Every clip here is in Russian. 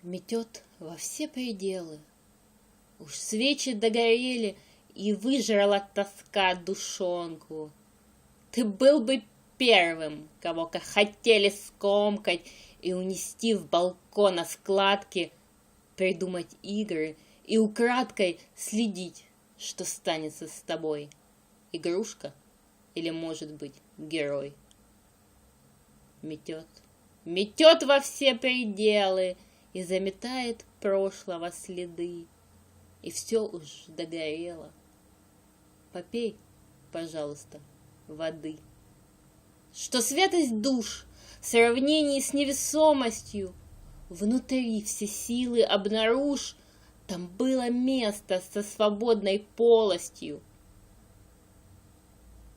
Метет во все пределы. Уж свечи догорели, и выжрала тоска душонку. Ты был бы первым, кого хотели скомкать и унести в балкон складки, придумать игры и украдкой следить, что станется с тобой. Игрушка или, может быть, герой. Метет, метет во все пределы и заметает прошлого следы. И все уж догорело. Попей, пожалуйста, воды. Что святость душ в сравнении с невесомостью, внутри все силы обнаружь, там было место со свободной полостью.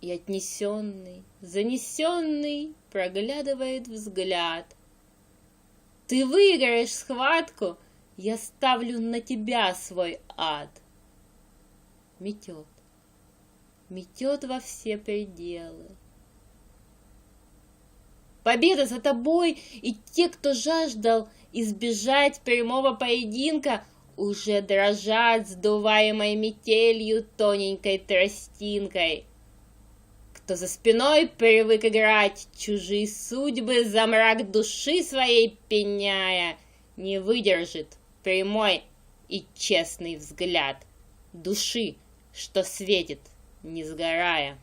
И отнесенный, занесенный проглядывает взгляд. Ты выиграешь схватку, я ставлю на тебя свой ад. Метет, метет во все пределы. Победа за тобой, и те, кто жаждал избежать прямого поединка, уже дрожат сдуваемой метелью тоненькой тростинкой. Кто за спиной привык играть чужие судьбы, за мрак души своей пеняя, не выдержит прямой и честный взгляд души, что светит, не сгорая.